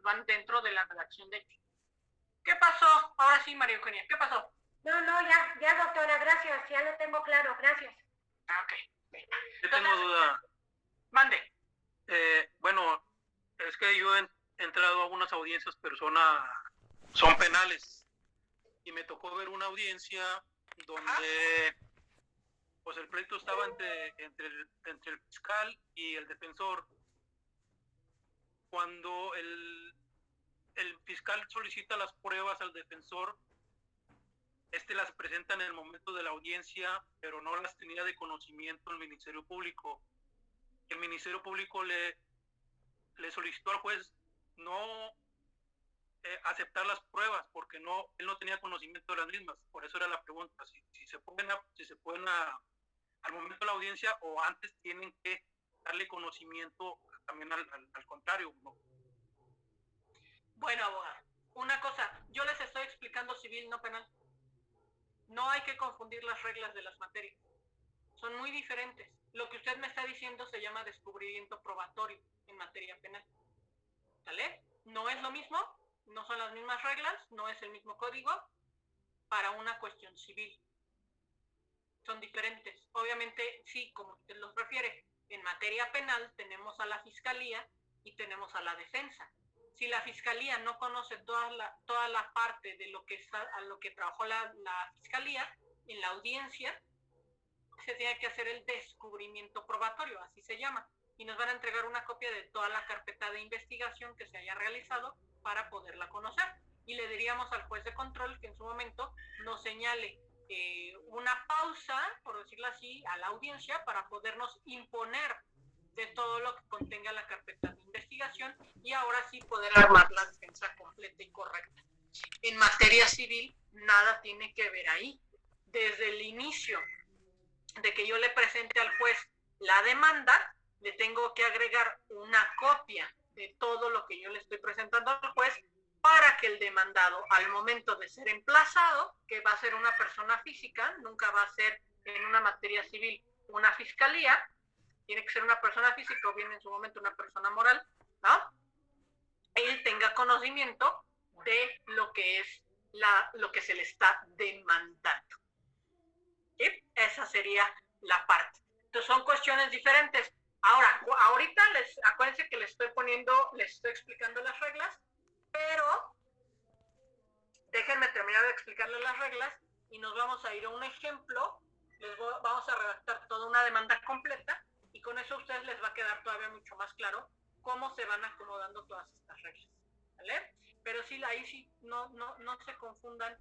van dentro de la redacción de hechos. ¿Qué pasó? Ahora sí, María Eugenia, ¿qué pasó? No, ya, doctora, gracias, ya lo tengo claro, gracias. Ok. Yo tengo duda. Mande. Bueno, es que yo he entrado a unas audiencias, pero son penales. Y me tocó ver una audiencia donde pues el pleito estaba entre el fiscal y el defensor. Cuando el fiscal solicita las pruebas al defensor, las presenta en el momento de la audiencia, pero no las tenía de conocimiento el Ministerio Público. El Ministerio Público le solicitó al juez no aceptar las pruebas porque él no tenía conocimiento de las mismas. Por eso era la pregunta, si se pueden al momento de la audiencia o antes tienen que darle conocimiento también al contrario, ¿no? Bueno, abogado, una cosa, yo les estoy explicando civil, no penal. No hay que confundir las reglas de las materias. Son muy diferentes. Lo que usted me está diciendo se llama descubrimiento probatorio en materia penal. ¿Sale? No es lo mismo, no son las mismas reglas, no es el mismo código para una cuestión civil. Son diferentes. Obviamente, sí, como usted los refiere, en materia penal tenemos a la fiscalía y tenemos a la defensa. Si la fiscalía no conoce toda la parte de lo que a lo que trabajó la fiscalía en la audiencia, se tiene que hacer el descubrimiento probatorio, así se llama, y nos van a entregar una copia de toda la carpeta de investigación que se haya realizado para poderla conocer. Y le diríamos al juez de control que en su momento nos señale una pausa, por decirlo así, a la audiencia para podernos imponer de todo lo que contenga la carpeta de investigación y ahora sí poder armar la defensa completa y correcta. En materia civil, nada tiene que ver ahí. Desde el inicio de que yo le presente al juez la demanda, le tengo que agregar una copia de todo lo que yo le estoy presentando al juez para que el demandado, al momento de ser emplazado, que va a ser una persona física, nunca va a ser en una materia civil una fiscalía, tiene que ser una persona física o bien en su momento una persona moral, ¿no? Él tenga conocimiento de lo que es lo que se le está demandando. ¿Sí? Esa sería la parte. Entonces son cuestiones diferentes. Ahora, ahorita acuérdense que les estoy explicando las reglas, pero déjenme terminar de explicarles las reglas y nos vamos a ir a un ejemplo. Vamos a redactar toda una demanda completa y con eso a ustedes les va a quedar todavía mucho más claro cómo se van acomodando todas estas reglas, ¿vale? Pero sí, ahí sí, no se confundan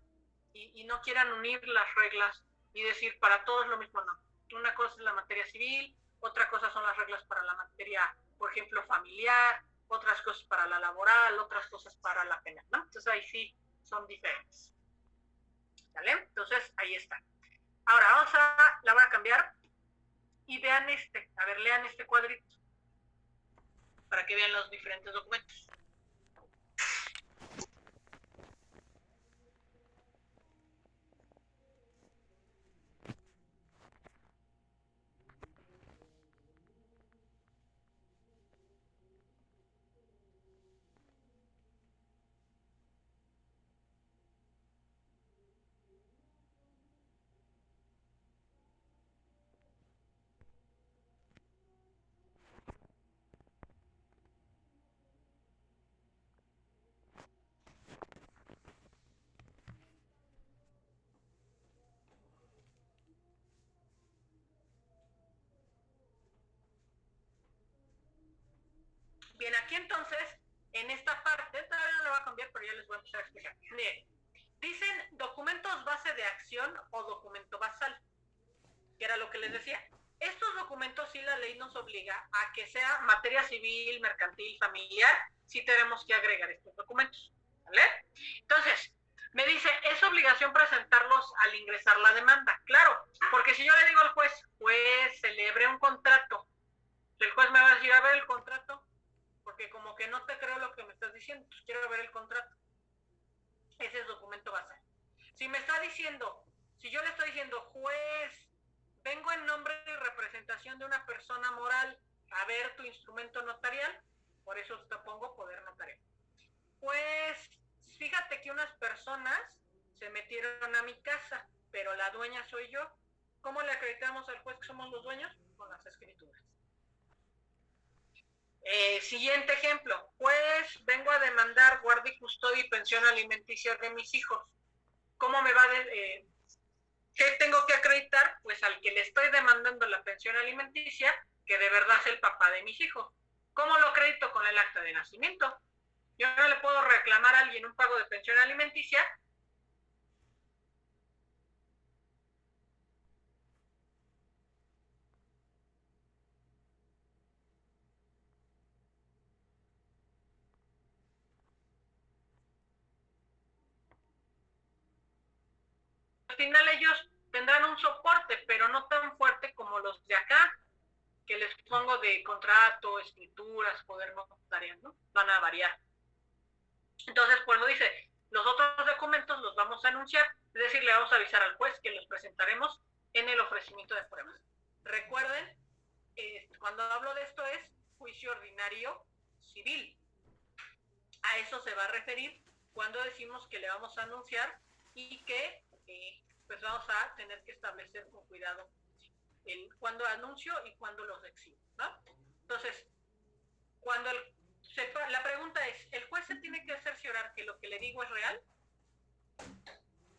y no quieran unir las reglas y decir para todos lo mismo, no. Una cosa es la materia civil, otra cosa son las reglas para la materia, por ejemplo, familiar, otras cosas para la laboral, otras cosas para la penal, ¿no? Entonces ahí sí son diferentes, ¿vale? Entonces ahí está. Ahora la voy a cambiar y vean lean este cuadrito para que vean los diferentes documentos. Bien, aquí entonces, en esta parte, todavía no lo voy a cambiar, pero ya les voy a empezar a explicar. Bien, dicen documentos base de acción o documento basal, que era lo que les decía. Estos documentos sí la ley nos obliga a que sea materia civil, mercantil, familiar, sí tenemos que agregar estos documentos, ¿vale? Entonces, me dice, es obligación presentarlos al ingresar la demanda. Claro, porque si yo le digo al juez, celebre un contrato, el juez me va a decir, a ver el contrato, porque como que no te creo lo que me estás diciendo, pues quiero ver el contrato. Ese es documento base. Si me está diciendo, si yo le estoy diciendo, juez, vengo en nombre y representación de una persona moral a ver tu instrumento notarial, por eso te pongo poder notarial. unas personas se metieron a mi casa, pero la dueña soy yo. ¿Cómo le acreditamos al juez que somos los dueños? Con las escrituras. Siguiente ejemplo, pues vengo a demandar guardia y custodia y pensión alimenticia de mis hijos. ¿Cómo me va qué tengo que acreditar? Pues al que le estoy demandando la pensión alimenticia, que de verdad es el papá de mis hijos. ¿Cómo lo acredito? Con el acta de nacimiento. Yo no le puedo reclamar a alguien un pago de pensión alimenticia al final ellos tendrán un soporte, pero no tan fuerte como los de acá, que les pongo de contrato, escrituras, poder notarial, ¿no? Van a variar. Entonces, pues lo dice, los otros documentos los vamos a anunciar, es decir, le vamos a avisar al juez que los presentaremos en el ofrecimiento de pruebas. Recuerden, cuando hablo de esto es juicio ordinario civil. A eso se va a referir cuando decimos que le vamos a anunciar y que pues vamos a tener que establecer con cuidado cuándo anuncio y cuándo los exhibo, ¿no? Entonces, cuando la pregunta es, ¿el juez se tiene que cerciorar que lo que le digo es real?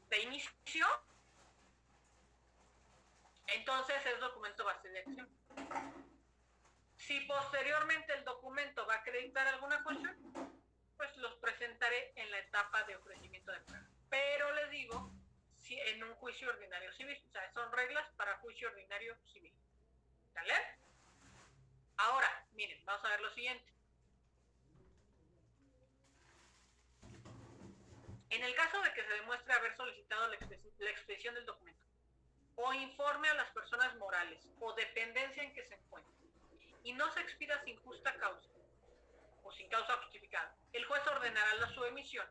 De inicio, entonces es documento base de acción. Si posteriormente el documento va a acreditar alguna cosa, pues los presentaré en la etapa de ofrecimiento de pruebas. Pero les digo, si en un juicio ordinario civil, o sea, son reglas para juicio ordinario civil. ¿Vale? Ahora, miren, vamos a ver lo siguiente. En el caso de que se demuestre haber solicitado la expedición del documento o informe a las personas morales o dependencia en que se encuentre y no se expida sin justa causa o sin causa justificada, el juez ordenará su emisión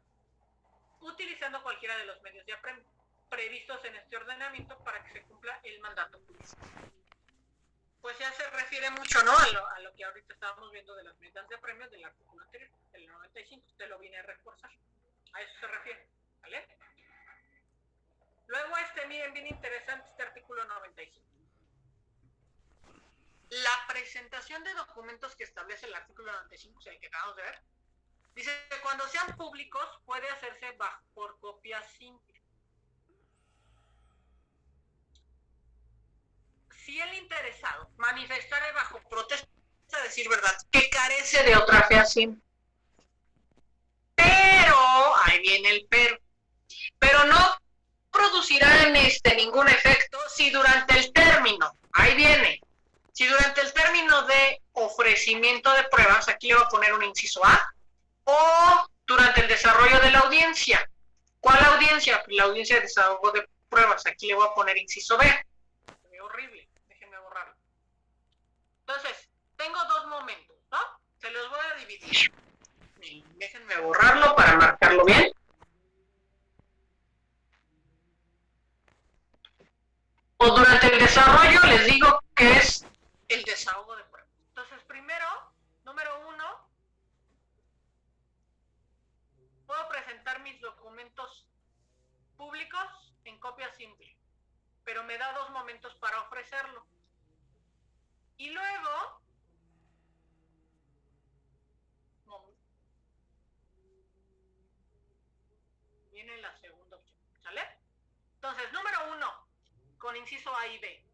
utilizando cualquiera de los medios de apremio previstos en este ordenamiento para que se cumpla el mandato judicial. Pues ya se refiere mucho, ¿no? A lo que ahorita estábamos viendo de las medidas de apremio del artículo anterior, del 95, usted lo viene a reforzar. A eso se refiere, ¿vale? Luego miren, bien interesante este artículo 95. La presentación de documentos que establece el artículo 95, o sea, el que acabamos de ver, dice que cuando sean públicos puede hacerse por copia simple. Si el interesado manifestare bajo protesta, a decir verdad, que carece de otra fehaciente. Pero, ahí viene el pero no producirán ningún efecto si durante el término, ahí viene, si durante el término de ofrecimiento de pruebas, aquí le voy a poner un inciso A, o durante el desarrollo de la audiencia. ¿Cuál audiencia? La audiencia de desahogo de pruebas, aquí le voy a poner inciso B. Es horrible, déjenme borrarlo. Entonces, tengo dos momentos, ¿no? Se los voy a dividir. Déjenme borrarlo para marcarlo bien. O durante el desarrollo les digo que es el desahogo de pruebas. Entonces, primero, número 1, puedo presentar mis documentos públicos en copia simple, pero me da 2 momentos para ofrecerlo. Y luego, viene la segunda opción, ¿sale? Entonces, número 1, con inciso A y B.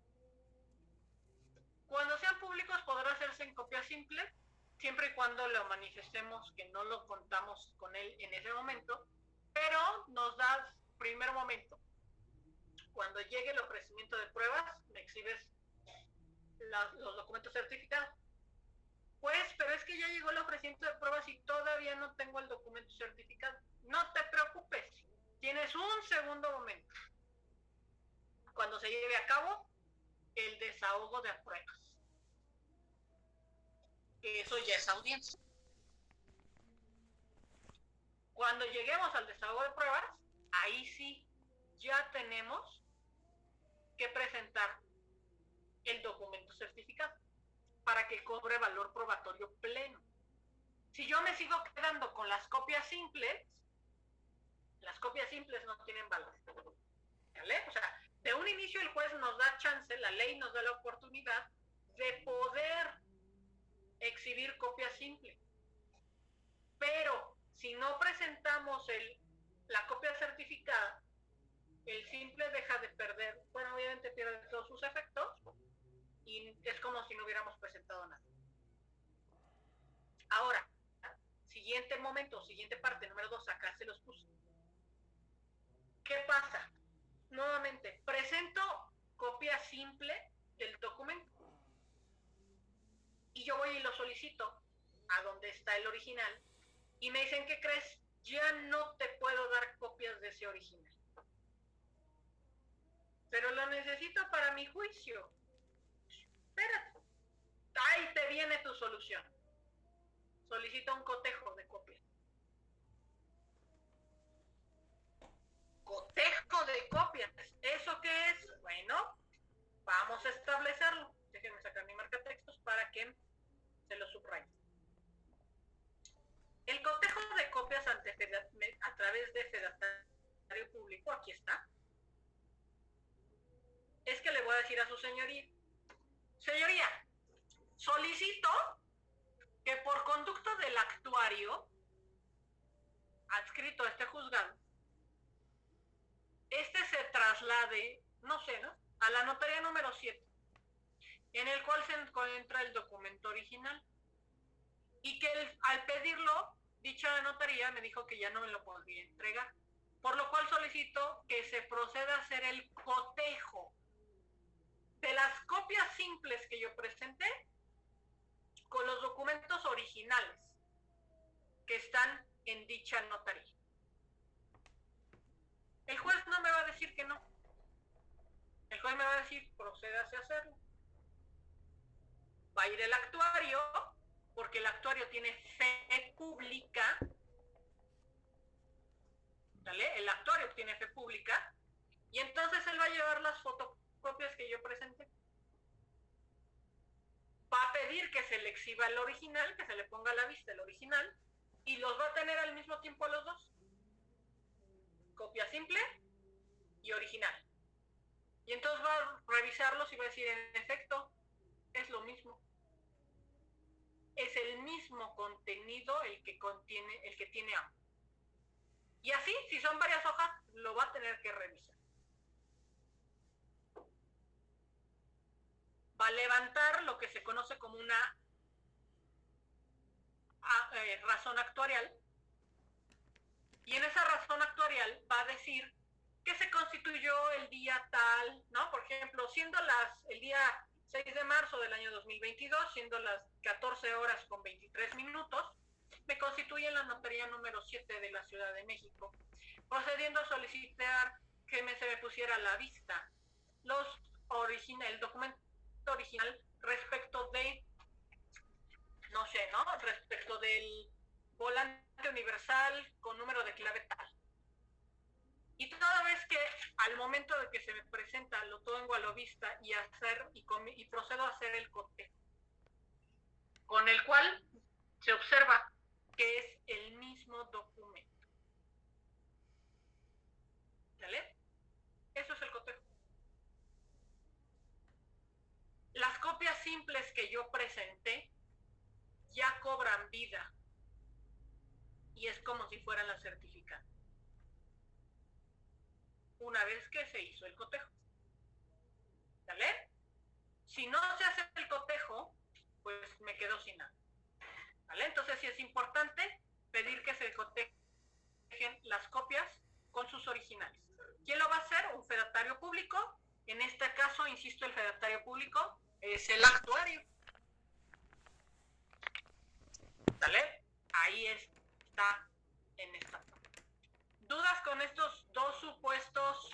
Cuando sean públicos podrá hacerse en copia simple, siempre y cuando lo manifestemos que no lo contamos con él en ese momento, pero nos da primer momento. Cuando llegue el ofrecimiento de pruebas, me exhibes los documentos certificados. Pues, pero es que ya llegó el ofrecimiento de pruebas y todavía no tengo el documento certificado. No te preocupes, tienes un segundo momento. Cuando se lleve a cabo el desahogo de pruebas. Eso ya es audiencia. Cuando lleguemos al desahogo de pruebas, ahí sí ya tenemos que presentar el documento certificado para que cobre valor probatorio pleno. Si yo me sigo quedando con las copias simples, Las copias simples no tienen valor. ¿Vale? O sea, de un inicio el juez nos da chance, la ley nos da la oportunidad de poder exhibir copia simple. Pero si no presentamos la copia certificada, el simple deja de perder, bueno, obviamente pierde todos sus efectos y es como si no hubiéramos presentado nada. Ahora, siguiente momento, siguiente parte, número 2, acá se los puse. ¿Qué pasa? Nuevamente, presento copia simple del documento y yo voy y lo solicito a donde está el original y me dicen, ¿qué crees? Ya no te puedo dar copias de ese original, pero lo necesito para mi juicio. Espérate, ahí te viene tu solución. Solicito un cotejo de copias. Cotejo de copias. ¿Eso qué es? Bueno, vamos a establecerlo. Déjenme sacar mi marcatextos para que se lo subraye. El cotejo de copias a través de fedatario público, aquí está, es que le voy a decir a su señoría, señoría, solicito que por conducto del actuario adscrito a este juzgado, se traslade, no sé, ¿no?, a la notaría número 7, en el cual se encuentra el documento original, y que al pedirlo, dicha notaría me dijo que ya no me lo podía entregar, por lo cual solicito que se proceda a hacer el cotejo de las copias simples que yo presenté con los documentos originales que están en dicha notaría. El juez no me va a decir que no. El juez me va a decir, procédase a hacerlo. Va a ir el actuario, porque el actuario tiene fe pública. ¿Vale? El actuario tiene fe pública. Y entonces él va a llevar las fotocopias que yo presenté. Va a pedir que se le exhiba el original, que se le ponga a la vista el original, y los va a tener al mismo tiempo a los dos. Copia simple y original. Y entonces va a revisarlos y va a decir, en efecto, es lo mismo. Es el mismo contenido el que tiene ambos. Y así, si son varias hojas, lo va a tener que revisar. Va a levantar lo que se conoce como una razón actuarial, y en esa razón actuarial va a decir que se constituyó el día tal, ¿no? Por ejemplo, siendo el día 6 de marzo del año 2022, siendo las 14 horas con 23 minutos, me constituye en la notaría número 7 de la Ciudad de México, procediendo a solicitar que se me pusiera a la vista el documento original respecto de, no sé, ¿no?, respecto del volante universal con número de clave tal. Y toda vez que al momento de que se me presenta lo tengo a la vista y procedo a hacer el cotejo, con el cual se observa que es el mismo documento. ¿Vale? Eso es el cotejo. Las copias simples que yo presenté ya cobran vida y es como si fueran las certificadas, una vez que se hizo el cotejo. ¿Vale? Si no se hace el cotejo, pues me quedo sin nada. ¿Vale? Entonces sí es importante pedir que se cotejen las copias con sus originales. ¿Quién lo va a hacer? Un fedatario público. En este caso, insisto, el fedatario público es el actuario. ¿Vale? Ahí está en esta parte. ¿Dudas con estos dos supuestos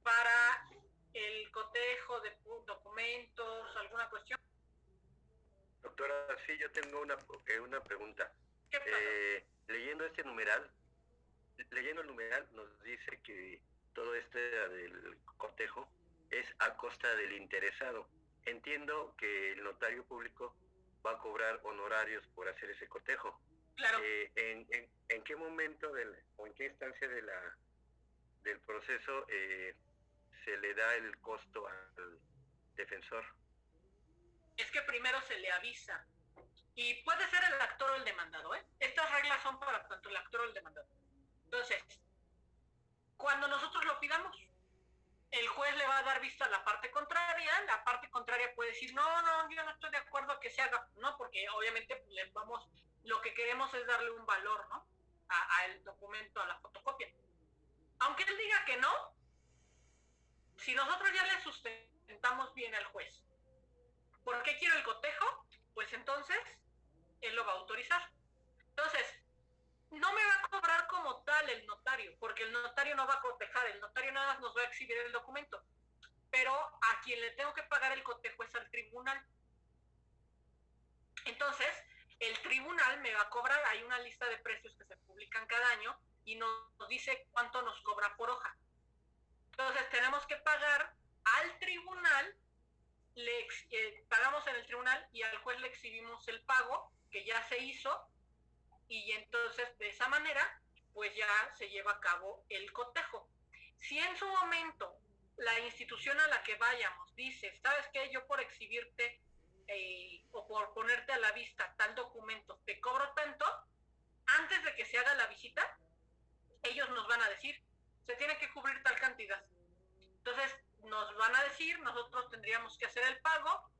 para el cotejo de documentos? ¿Alguna cuestión? Doctora, sí, yo tengo una pregunta. ¿Qué pasa? Leyendo el numeral nos dice que todo del cotejo es a costa del interesado. Entiendo que el notario público va a cobrar honorarios por hacer ese cotejo, Claro. ¿En qué momento o en qué instancia del proceso se le da el costo al defensor? Es que primero se le avisa. Y puede ser el actor o el demandado, ¿eh? Estas reglas son para tanto el actor o el demandado. Entonces, cuando nosotros lo pidamos, el juez le va a dar vista a la parte contraria puede decir, no, yo no estoy de acuerdo a que se haga, no, porque obviamente lo que queremos es darle un valor, ¿no? Al documento, a la fotocopia. Aunque él diga que no, si nosotros ya le sustentamos bien al juez, ¿por qué quiero el cotejo? Pues entonces, él lo va a autorizar. Entonces, no me va a cobrar como tal el notario, porque el notario no va a cotejar, el notario nada más nos va a exhibir el documento. Pero a quien le tengo que pagar el cotejo es al tribunal. Entonces, el tribunal me va a cobrar, hay una lista de precios que se publican cada año y nos dice cuánto nos cobra por hoja. Entonces, tenemos que pagar al tribunal, pagamos en el tribunal y al juez le exhibimos el pago que ya se hizo, y entonces de esa manera pues ya se lleva a cabo el cotejo. Si en su momento la institución a la que vayamos dice, ¿sabes qué? Yo por exhibirte o por ponerte a la vista tal documento te cobro tanto, antes de que se haga la visita, ellos nos van a decir, se tiene que cubrir tal cantidad. Entonces nos van a decir, nosotros tendríamos que hacer el pago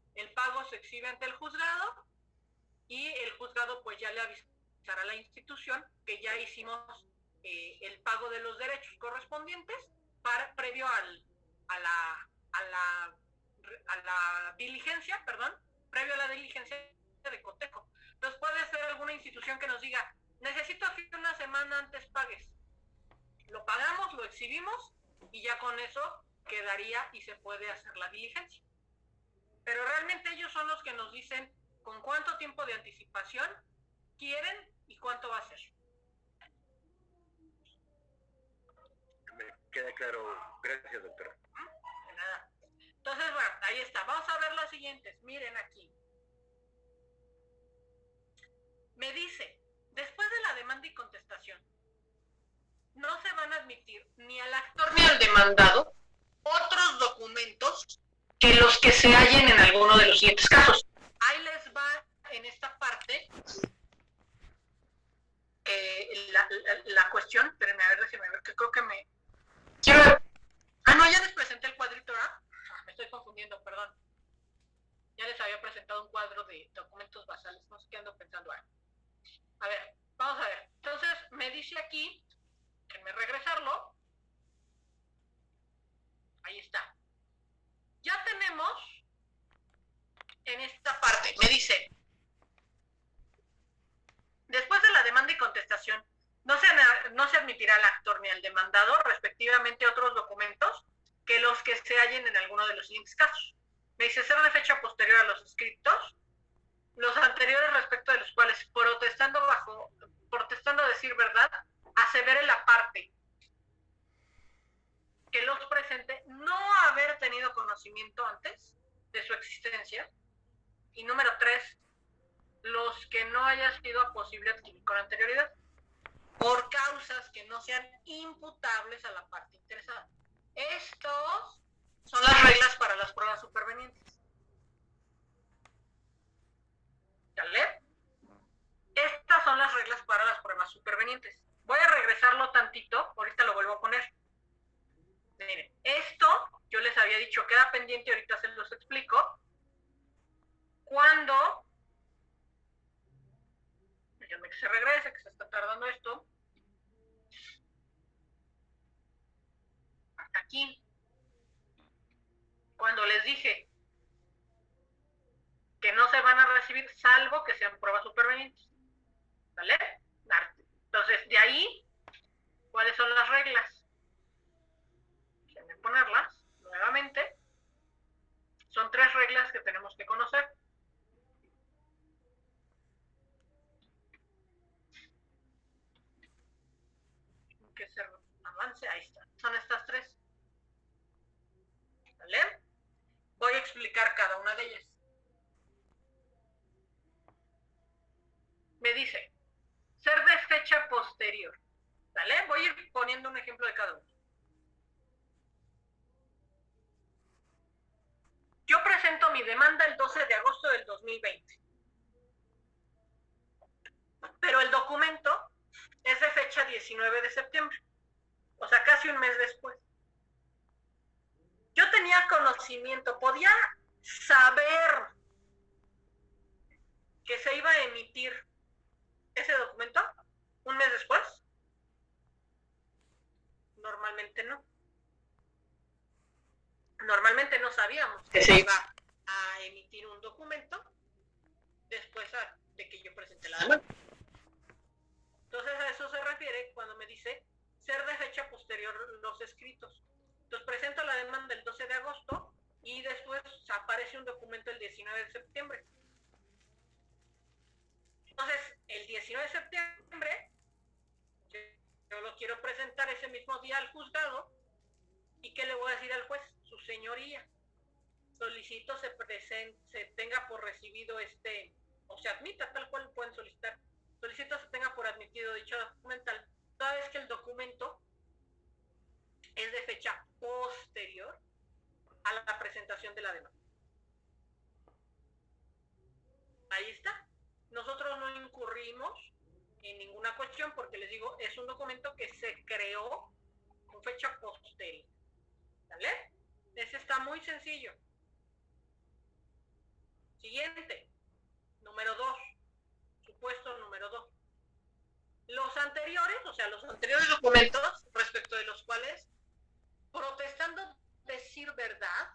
se exhibe ante el juzgado y el juzgado pues ya le avisará a la institución que ya hicimos el pago de los derechos correspondientes previo a la diligencia, previo a la diligencia de cotejo. Entonces puede ser alguna institución que nos diga, necesito que una semana antes pagues. Lo pagamos, lo exhibimos y ya con eso quedaría y se puede hacer la diligencia. Pero realmente ellos son los que nos dicen con cuánto tiempo de anticipación quieren y cuánto va a ser. Me queda claro. Gracias, doctora. De nada. Entonces, bueno, ahí está. Vamos a ver las siguientes. Miren aquí. Me dice, después de la demanda y contestación, no se van a admitir ni al actor ni al demandado otros documentos que los que se hallen en alguno de los siguientes casos. Ahí les va en esta parte la cuestión. Espérenme, a ver, déjenme ver, que creo que me... no, ya les presenté el cuadrito, ¿verdad? Me estoy confundiendo, perdón. Ya les había presentado un cuadro de documentos basales, no sé qué ando pensando ahora. A ver, vamos a ver. Entonces, me dice aquí, déjenme regresarlo. Ahí está. Ya tenemos en esta parte, me dice, después de la demanda y contestación, no se admitirá al actor ni al demandado, respectivamente, otros documentos que los que se hallen en alguno de los siguientes casos. Me dice, ser de fecha posterior a los escritos, los anteriores respecto de los cuales, protestando a decir verdad, asevere la parte que los presente no haber tenido conocimiento antes de su existencia. Y número 3, los que no haya sido posible adquirir con anterioridad, por causas que no sean imputables a la parte interesada. Estos son las reglas para las pruebas supervenientes. ¿Vale? Estas son las reglas para las pruebas supervenientes. Voy a regresarlo tantito, ahorita lo vuelvo a poner. Miren, esto yo les había dicho, queda pendiente, ahorita se los explico. Cuando, déjenme que se regrese, que se está tardando esto. Aquí, cuando les dije que no se van a recibir salvo que sean pruebas supervenientes. ¿Vale? Entonces, de ahí, ¿cuáles son las reglas? Déjenme ponerlas nuevamente. Son 3 reglas que tenemos que conocer. Que se avance, ahí está. Son estas 3. ¿Vale? Voy a explicar cada una de ellas. Me dice, poniendo un ejemplo de cada uno. Yo presento mi demanda el 12 de agosto del 2020. Pero el documento es de fecha 19 de septiembre. O sea, casi un mes después. Yo tenía conocimiento, podía saber que se iba a emitir ese documento un mes después. Normalmente no. Normalmente no sabíamos que se iba a emitir un documento después de que yo presenté la demanda. Entonces a eso se refiere cuando me dice ser de fecha posterior los escritos. Entonces presento la demanda el 12 de agosto y después aparece un documento el 19 de septiembre. Entonces, el 19 de septiembre, yo lo quiero presentar ese mismo día al juzgado. ¿Y qué le voy a decir al juez? Su señoría, solicito se tenga por recibido o se admita, tal cual pueden solicitar. Solicito se tenga por admitido dicho documental, toda vez que el documento es de fecha posterior a la presentación de la demanda. Ahí está. Nosotros no incurrimos en ninguna cuestión porque les digo, es un documento que se creó con fecha posterior. ¿Vale? Ese está muy sencillo. Siguiente. Número 2. Supuesto número 2. Los anteriores documentos respecto de los cuales, protestando decir verdad,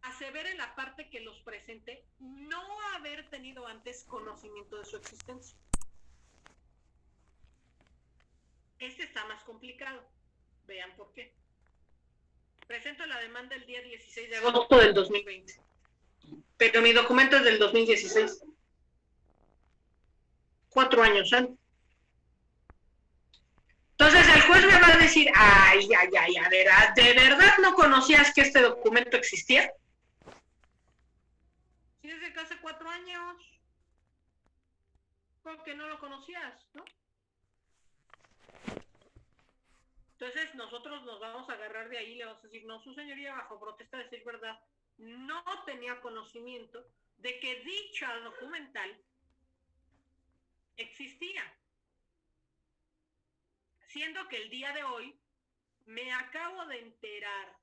asevera en la parte que los presente no haber tenido antes conocimiento de su existencia. Este está más complicado. Vean por qué. Presento la demanda el día 16 de agosto del 2020. Pero mi documento es del 2016. 4 años antes. Entonces el juez me va a decir, ay, ¿de verdad no conocías que este documento existía? Si es de que hace 4 años, porque no lo conocías, ¿no? Entonces nosotros nos vamos a agarrar de ahí y le vamos a decir, no, su señoría, bajo protesta de decir verdad, no tenía conocimiento de que dicha documental existía. Siendo que el día de hoy me acabo de enterar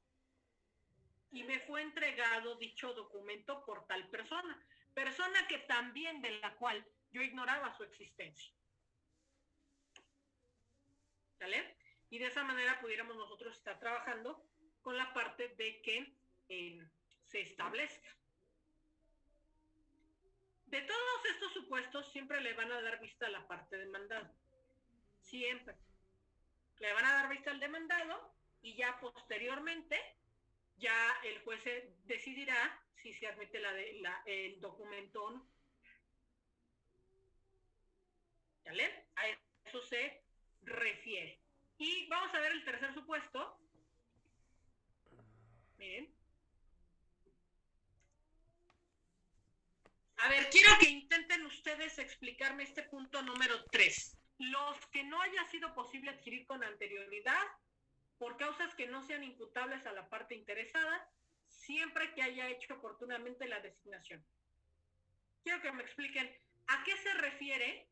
y me fue entregado dicho documento por tal persona que también de la cual yo ignoraba su existencia. ¿Vale? Y de esa manera pudiéramos nosotros estar trabajando con la parte de que se establezca. De todos estos supuestos siempre le van a dar vista a la parte demandada. Siempre. Le van a dar vista al demandado y ya posteriormente ya el juez decidirá si se admite el documento o no. ¿Vale? A eso se refiere. Y vamos a ver el tercer supuesto. Miren. A ver, quiero que intenten ustedes explicarme este punto número 3. Los que no haya sido posible adquirir con anterioridad por causas que no sean imputables a la parte interesada, siempre que haya hecho oportunamente la designación. Quiero que me expliquen a qué se refiere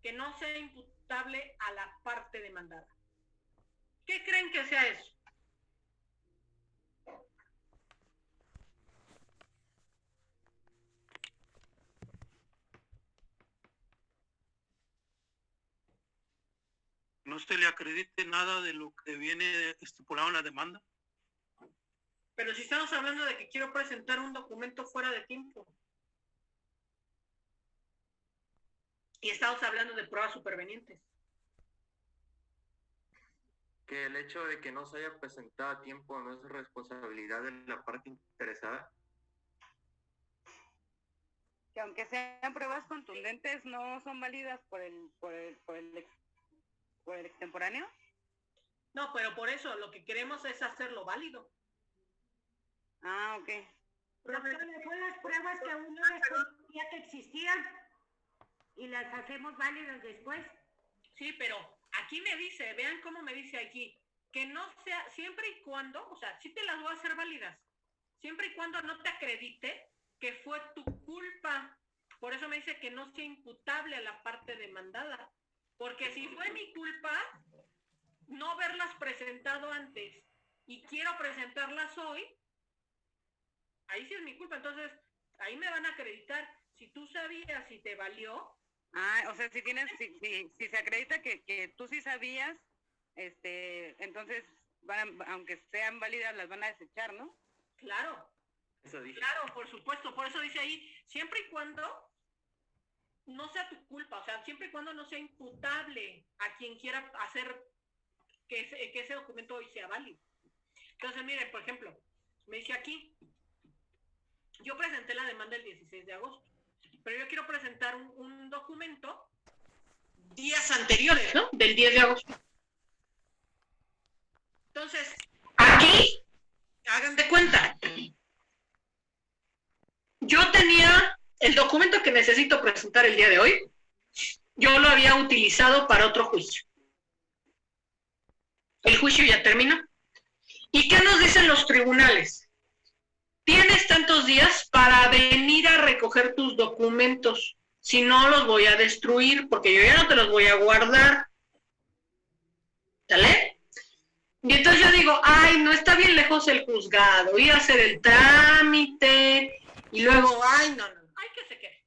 que no sea imputable a la parte demandada. ¿Qué creen que sea eso? No se le acredite nada de lo que viene estipulado en la demanda. Pero si estamos hablando de que quiero presentar un documento fuera de tiempo. Y estamos hablando de pruebas supervenientes. Que el hecho de que no se haya presentado a tiempo no es responsabilidad de la parte interesada. Que aunque sean pruebas contundentes, no son válidas por el extemporáneo. No, pero por eso lo que queremos es hacerlo válido. Ah, ok. Doctora, son las pruebas que uno desconocía que existían y las hacemos válidas después. Sí, pero aquí me dice, vean cómo me dice aquí, que no sea, siempre y cuando, o sea, sí te las voy a hacer válidas, siempre y cuando no te acredite que fue tu culpa. Por eso me dice que no sea imputable a la parte demandada. Porque si fue mi culpa no haberlas presentado antes y quiero presentarlas hoy, ahí sí es mi culpa. Entonces, ahí me van a acreditar. Si tú sabías y te valió. O sea, si se acredita que tú sí sabías, entonces aunque sean válidas, las van a desechar, ¿no? Claro. Eso dije. Claro, por supuesto. Por eso dice ahí, siempre y cuando no sea tu culpa, o sea, siempre y cuando no sea imputable a quien quiera hacer que ese documento hoy sea válido. Entonces, miren, por ejemplo, me dice aquí, yo presenté la demanda el 16 de agosto, pero yo quiero presentar un documento días anteriores, ¿no? Del 10 de agosto. Entonces, aquí, hagan de cuenta, yo tenía el documento que necesito presentar el día de hoy, yo lo había utilizado para otro juicio. El juicio ya terminó. ¿Y qué nos dicen los tribunales? Tienes tantos días para venir a recoger tus documentos. Si no, los voy a destruir porque yo ya no te los voy a guardar. ¿Sale? Y entonces yo digo, ay, no está bien lejos el juzgado, voy a hacer el trámite y luego, ay, no, ay, que se quede.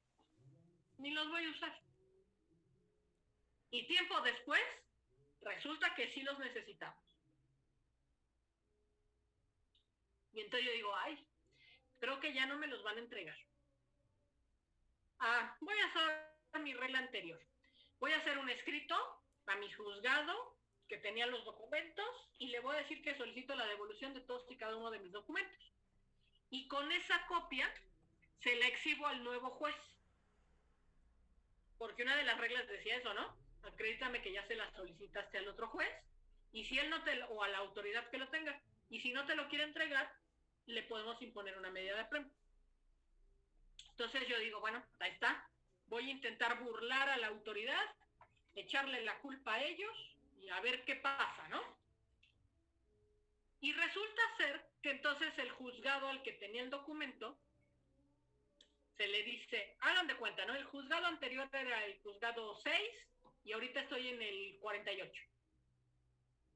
Ni los voy a usar. Y tiempo después, resulta que sí los necesitamos. Y entonces yo digo, ay, creo que ya no me los van a entregar. Voy a hacer mi regla anterior. Voy a hacer un escrito a mi juzgado que tenía los documentos y le voy a decir que solicito la devolución de todos y cada uno de mis documentos. Y con esa copia se la exhibo al nuevo juez. Porque una de las reglas decía eso, ¿no? Acredítame que ya se la solicitaste al otro juez y si él no te o a la autoridad que lo tenga. Y si no te lo quiere entregar, le podemos imponer una medida de apremio. Entonces yo digo, bueno, ahí está. Voy a intentar burlar a la autoridad, echarle la culpa a ellos y a ver qué pasa, ¿no? Y resulta ser que entonces el juzgado al que tenía el documento se le dice, hagan de cuenta, ¿no? El juzgado anterior era el juzgado 6 y ahorita estoy en el 48.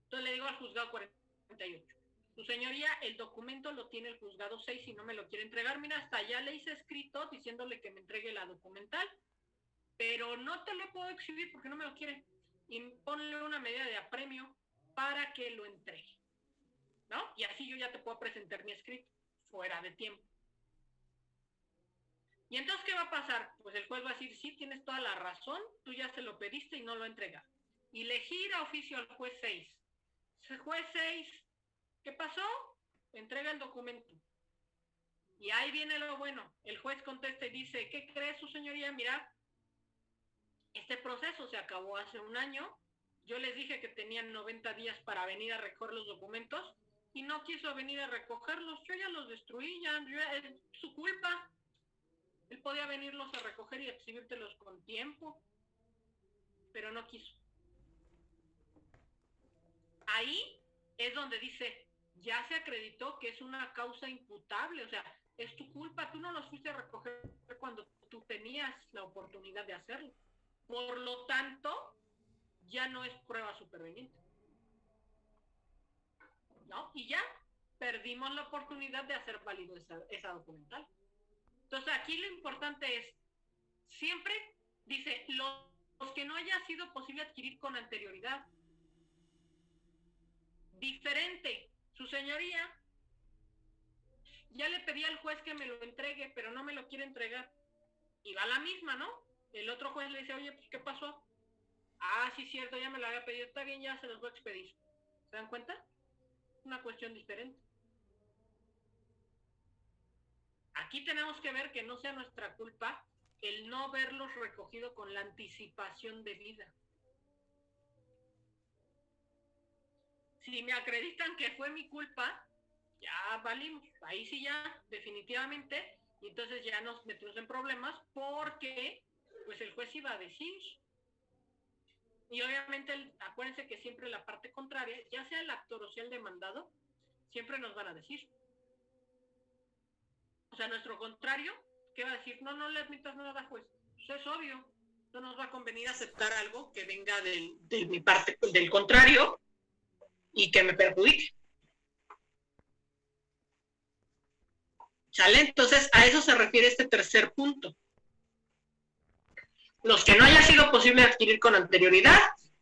Entonces le digo al juzgado 48. Su señoría, el documento lo tiene el juzgado 6 y no me lo quiere entregar. Mira, hasta ya le hice escrito diciéndole que me entregue la documental, pero no te lo puedo exhibir porque no me lo quiere. Y ponle una medida de apremio para que lo entregue, ¿no? Y así yo ya te puedo presentar mi escrito fuera de tiempo. ¿Y entonces qué va a pasar? Pues el juez va a decir, sí, tienes toda la razón, tú ya se lo pediste y no lo entregas. Y le gira oficio al juez 6. El juez 6, ¿qué pasó? Entrega el documento. Y ahí viene lo bueno. El juez contesta y dice, ¿qué cree su señoría? Mira, este proceso se acabó hace un año. Yo les dije que tenían 90 días para venir a recoger los documentos y no quiso venir a recogerlos. Yo ya los destruí, es su culpa. Él podía venirlos a recoger y exhibírtelos con tiempo, pero no quiso. Ahí es donde dice, ya se acreditó que es una causa imputable, o sea, es tu culpa, tú no los fuiste a recoger cuando tú tenías la oportunidad de hacerlo. Por lo tanto, ya no es prueba superveniente. ¿No? Y ya perdimos la oportunidad de hacer válido esa documental. Entonces aquí lo importante es, siempre dice, los que no haya sido posible adquirir con anterioridad. Diferente, su señoría, ya le pedí al juez que me lo entregue, pero no me lo quiere entregar. Y va la misma, ¿no? El otro juez le dice, oye, pues ¿qué pasó? Sí, cierto, ya me lo había pedido, está bien, ya se los voy a expedir. ¿Se dan cuenta? Una cuestión diferente. Aquí tenemos que ver que no sea nuestra culpa el no verlos recogido con la anticipación debida. Si me acreditan que fue mi culpa, ya valimos. Ahí sí ya, definitivamente, y entonces ya nos metemos en problemas porque pues el juez iba a decir. Y obviamente, acuérdense que siempre la parte contraria, ya sea el actor o sea el demandado, siempre nos van a decir. O sea, nuestro contrario, ¿qué va a decir? No le admitas nada, juez. Eso es obvio. No nos va a convenir aceptar algo que venga de mi parte, del contrario, y que me perjudique. ¿Sale? Entonces, a eso se refiere este tercer punto. Los que no haya sido posible adquirir con anterioridad,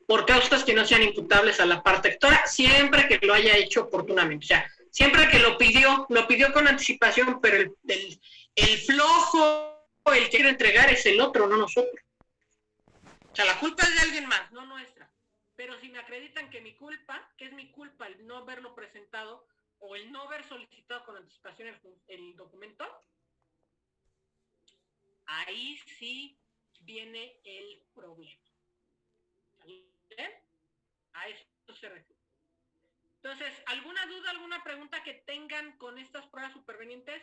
por causas que no sean imputables a la parte actora, siempre que lo haya hecho oportunamente. O sea, siempre que lo pidió con anticipación, pero el flojo, el que quiere entregar es el otro, no nosotros. O sea, la culpa es de alguien más, no nuestra. Pero si me acreditan que mi culpa, que es mi culpa el no haberlo presentado o el no haber solicitado con anticipación el documento, ahí sí viene el problema. ¿Vale? A eso se refiere. Entonces, ¿alguna duda, alguna pregunta que tengan con estas pruebas supervenientes?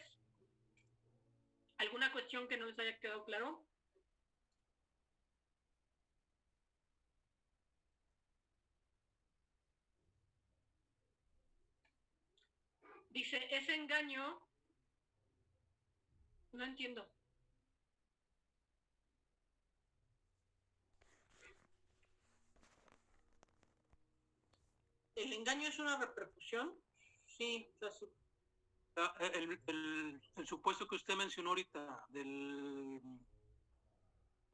¿Alguna cuestión que no les haya quedado claro? Dice, ese engaño, no entiendo. ¿El engaño es una repercusión? Sí, el supuesto que usted mencionó ahorita de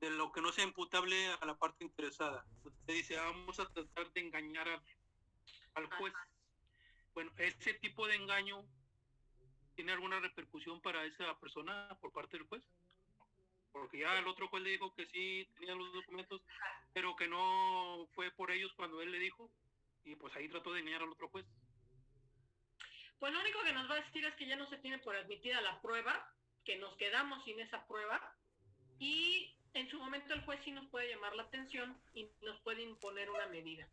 lo que no sea imputable a la parte interesada. Usted dice, vamos a tratar de engañar al juez. Bueno, ¿ese tipo de engaño tiene alguna repercusión para esa persona por parte del juez? Porque ya el otro juez le dijo que sí tenía los documentos, pero que no fue por ellos cuando él le dijo, y pues ahí trató de engañar al otro juez. Pues lo único que nos va a decir es que ya no se tiene por admitida la prueba, que nos quedamos sin esa prueba, y en su momento el juez sí nos puede llamar la atención y nos puede imponer una medida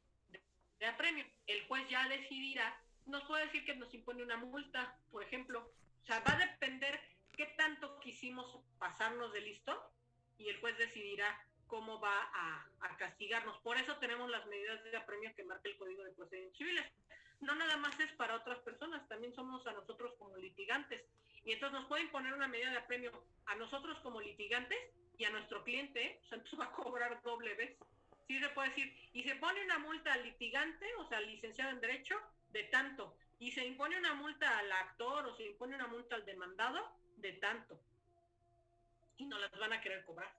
de apremio. El juez ya decidirá, nos puede decir que nos impone una multa, por ejemplo. O sea, va a depender qué tanto quisimos pasarnos de listo y el juez decidirá cómo va a castigarnos. Por eso tenemos las medidas de apremio que marca el Código de Procedimientos Civiles. No nada más es para otras personas, también somos a nosotros como litigantes. Y entonces nos puede imponer una medida de apremio a nosotros como litigantes y a nuestro cliente, o sea, entonces va a cobrar doble vez. Sí se puede decir, y se pone una multa al litigante, o sea, al licenciado en Derecho, de tanto, y se impone una multa al actor o se impone una multa al demandado, de tanto. Y no las van a querer cobrar.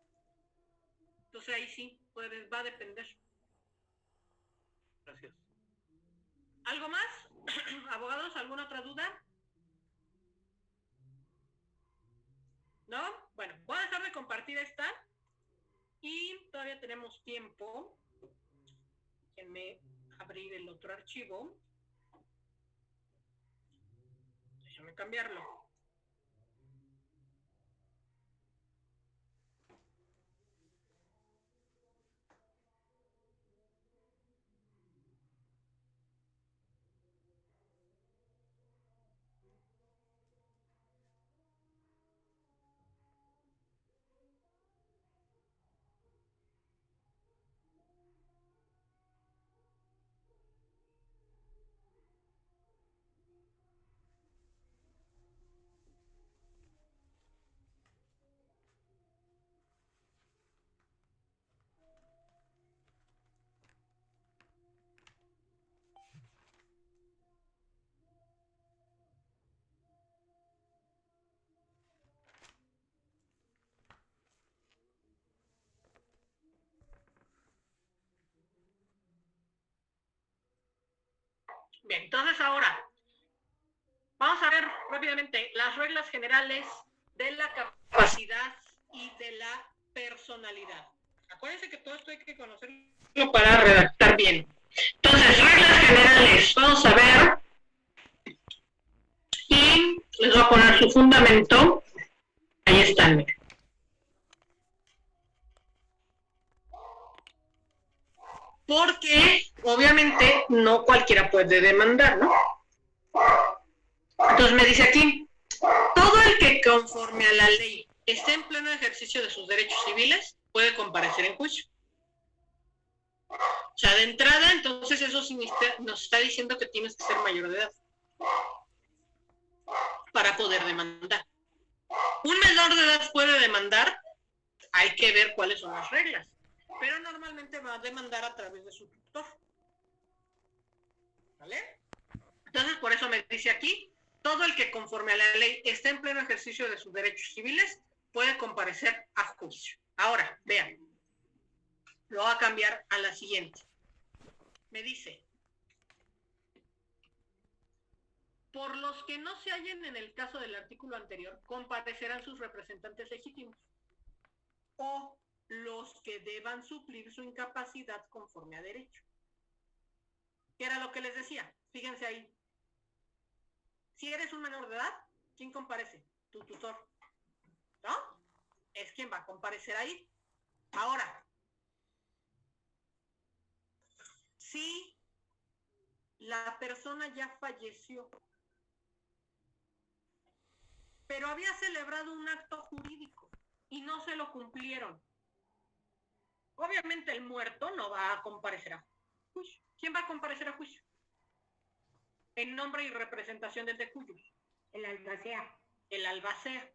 Entonces ahí sí, va a depender. Gracias. ¿Algo más? ¿Abogados, alguna otra duda? ¿No? Bueno, voy a dejar de compartir esta y todavía tenemos tiempo. Déjenme abrir el otro archivo. Déjenme cambiarlo. Bien, entonces ahora vamos a ver rápidamente las reglas generales de la capacidad y de la personalidad. Acuérdense que todo esto hay que conocerlo para redactar bien. Entonces, reglas generales, vamos a ver. Y les voy a poner su fundamento. Ahí están. Porque, obviamente, no cualquiera puede demandar, ¿no? Entonces me dice aquí, todo el que conforme a la ley esté en pleno ejercicio de sus derechos civiles puede comparecer en juicio. O sea, de entrada, entonces eso nos está diciendo que tienes que ser mayor de edad para poder demandar. Un menor de edad puede demandar, hay que ver cuáles son las reglas, pero normalmente va a demandar a través de su tutor. ¿Vale? Entonces, por eso me dice aquí, todo el que conforme a la ley esté en pleno ejercicio de sus derechos civiles puede comparecer a juicio. Ahora, vean, lo voy a cambiar a la siguiente. Me dice, por los que no se hallen en el caso del artículo anterior, comparecerán sus representantes legítimos o los que deban suplir su incapacidad conforme a derecho. ¿Qué era lo que les decía? Fíjense ahí. Si eres un menor de edad, ¿quién comparece? Tu tutor. ¿No? Es quien va a comparecer ahí. Ahora, si la persona ya falleció, pero había celebrado un acto jurídico y no se lo cumplieron, obviamente el muerto no va a comparecer a juicio. ¿Quién va a comparecer a juicio? En nombre y representación del de cuyos. El albacea. El albacea.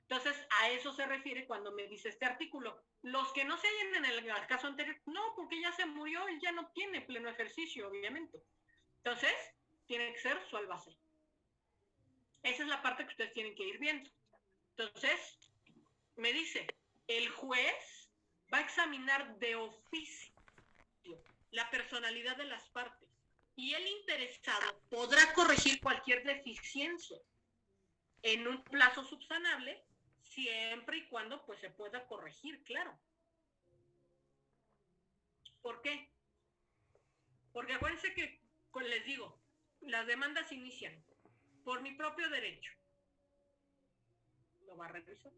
Entonces, a eso se refiere cuando me dice este artículo. Los que no se hallen en el caso anterior, no, porque ya se murió, él ya no tiene pleno ejercicio, obviamente. Entonces, tiene que ser su albacea. Esa es la parte que ustedes tienen que ir viendo. Entonces, me dice, el juez va a examinar de oficio la personalidad de las partes y el interesado podrá corregir cualquier deficiencia en un plazo subsanable, siempre y cuando pues se pueda corregir, claro. ¿Por qué? Porque acuérdense que, les digo, las demandas inician por mi propio derecho. Lo va a revisar.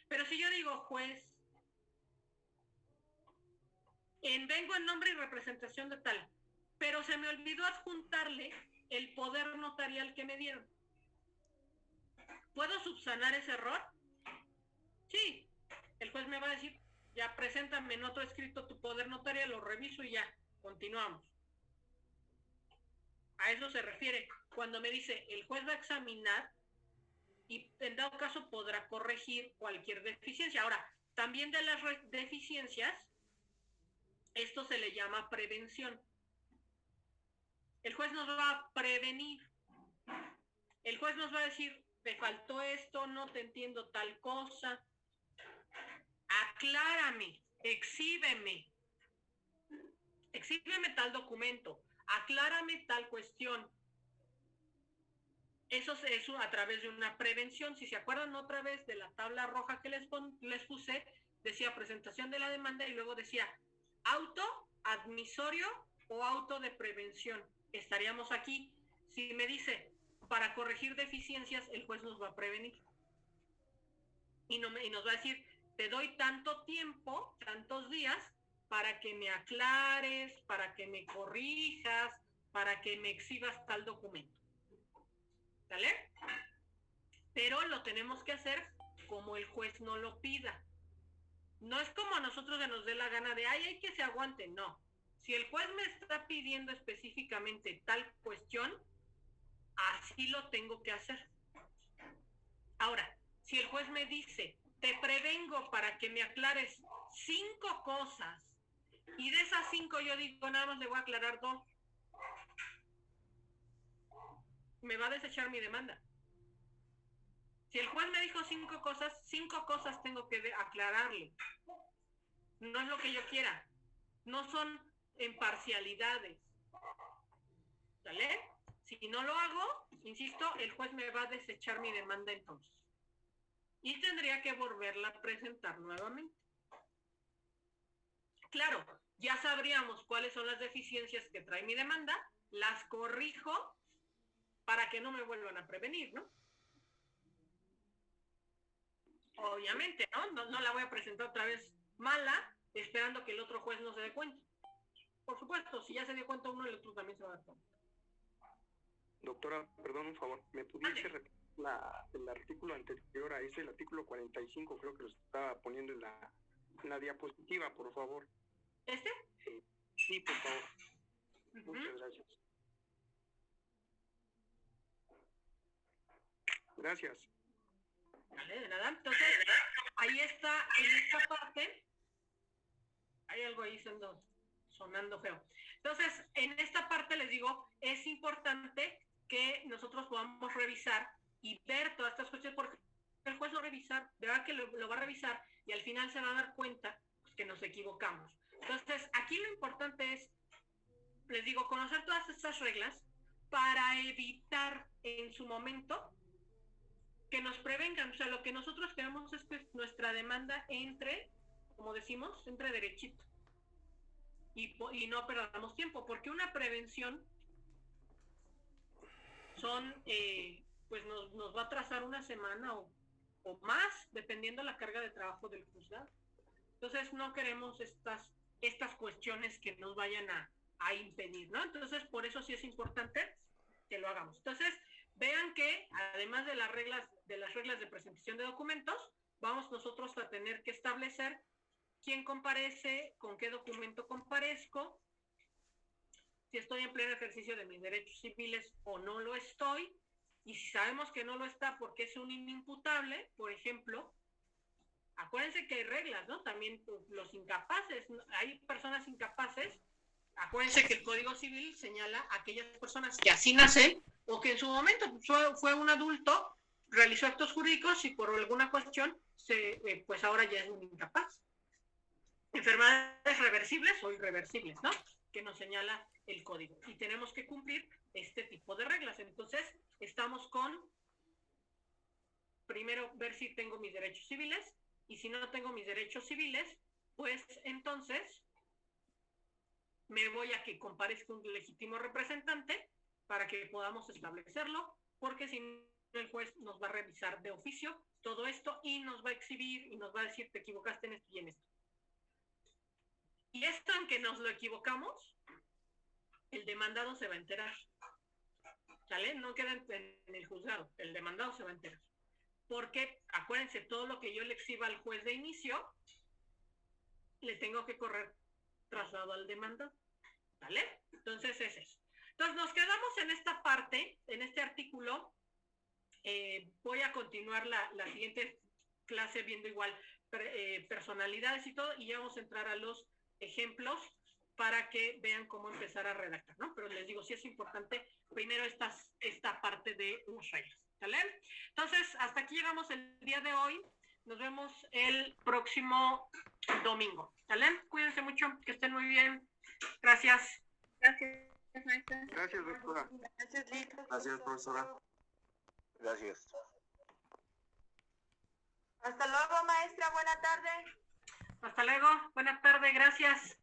Pero si yo digo, juez, vengo en nombre y representación de tal, pero se me olvidó adjuntarle el poder notarial que me dieron, ¿puedo subsanar ese error? Sí. El juez me va a decir, ya preséntame en otro escrito tu poder notarial, lo reviso y ya, continuamos. A eso se refiere cuando me dice, el juez va a examinar y en dado caso podrá corregir cualquier deficiencia. Ahora, también de las deficiencias, esto se le llama prevención. El juez nos va a prevenir. El juez nos va a decir, te faltó esto, no te entiendo tal cosa. Aclárame, exhíbeme tal documento, aclárame tal cuestión. Eso es a través de una prevención. Si se acuerdan otra vez de la tabla roja que les puse, decía presentación de la demanda y luego decía auto admisorio o auto de prevención. Estaríamos aquí. Si me dice para corregir deficiencias, el juez nos va a prevenir y nos va a decir, te doy tanto tiempo, tantos días para que me aclares, para que me corrijas, para que me exhibas tal documento. ¿Sale? Pero lo tenemos que hacer como el juez no lo pida. No es como a nosotros se nos dé la gana de, hay que se aguante. No. Si el juez me está pidiendo específicamente tal cuestión, así lo tengo que hacer. Ahora, si el juez me dice, te prevengo para que me aclares 5 cosas, y de esas 5 yo digo, nada más le voy a aclarar 2, me va a desechar mi demanda. Si el juez me dijo 5 cosas tengo que aclararle. No es lo que yo quiera. No son imparcialidades. ¿Sale? Si no lo hago, insisto, el juez me va a desechar mi demanda entonces. Y tendría que volverla a presentar nuevamente. Claro, ya sabríamos cuáles son las deficiencias que trae mi demanda, las corrijo para que no me vuelvan a prevenir, ¿no? Obviamente, ¿no? No la voy a presentar otra vez mala, esperando que el otro juez no se dé cuenta. Por supuesto, si ya se dio cuenta uno, el otro también se va a dar cuenta. Doctora, perdón, un favor, ¿me pudiese repetir el artículo anterior a ese, el artículo 45, creo que lo estaba poniendo en la diapositiva, por favor? ¿Este? Sí. Sí, por favor. Ujú. Muchas gracias. Gracias. Vale, de nada. Entonces, ahí está, en esta parte, hay algo ahí sonando feo. Entonces, en esta parte les digo, es importante que nosotros podamos revisar y ver todas estas cuestiones, porque el juez lo va a revisar, verá que lo va a revisar y al final se va a dar cuenta pues, que nos equivocamos. Entonces, aquí lo importante es, les digo, conocer todas estas reglas para evitar en su momento que nos prevengan. O sea, lo que nosotros queremos es que nuestra demanda entre, como decimos, entre derechito. Y no perdamos tiempo, porque una prevención son, pues nos va a trazar una semana o más, dependiendo la carga de trabajo del juzgado. Entonces no queremos estas cuestiones que nos vayan a impedir, ¿no? Entonces por eso sí es importante que lo hagamos. Entonces vean que además de las reglas de presentación de documentos, vamos nosotros a tener que establecer quién comparece, con qué documento comparezco, si estoy en pleno ejercicio de mis derechos civiles o no lo estoy, y si sabemos que no lo está porque es un inimputable, por ejemplo, acuérdense que hay reglas, ¿no? También los incapaces, hay personas incapaces, acuérdense que el Código Civil señala a aquellas personas que así nacen o que en su momento fue un adulto, realizó actos jurídicos y por alguna cuestión, pues ahora ya es un incapaz. Enfermedades reversibles o irreversibles, ¿no? Que nos señala el código. Y tenemos que cumplir este tipo de reglas. Entonces, estamos con, primero, ver si tengo mis derechos civiles, y si no tengo mis derechos civiles, pues entonces me voy a que comparezca un legítimo representante para que podamos establecerlo, porque si no el juez nos va a revisar de oficio todo esto y nos va a exhibir y nos va a decir te equivocaste en esto y en esto. Y esto en que nos lo equivocamos, el demandado se va a enterar. ¿Sale? No queda en el juzgado, el demandado se va a enterar. Porque, acuérdense, todo lo que yo le exhiba al juez de inicio, le tengo que correr traslado al demandado. ¿Vale? Entonces, ese es. Entonces, nos quedamos en esta parte, en este artículo. Voy a continuar la siguiente clase viendo igual personalidades y todo, y ya vamos a entrar a los ejemplos para que vean cómo empezar a redactar, ¿no? Pero les digo, sí es importante primero esta parte de las reglas, ¿sale? Entonces, hasta aquí llegamos el día de hoy. Nos vemos el próximo domingo, ¿sale? Cuídense mucho, que estén muy bien. Gracias. Gracias, maestra. Gracias, doctora. Gracias, Lito. Gracias, profesora. Gracias. Hasta luego, maestra. Buena tarde. Hasta luego. Buenas tardes. Gracias.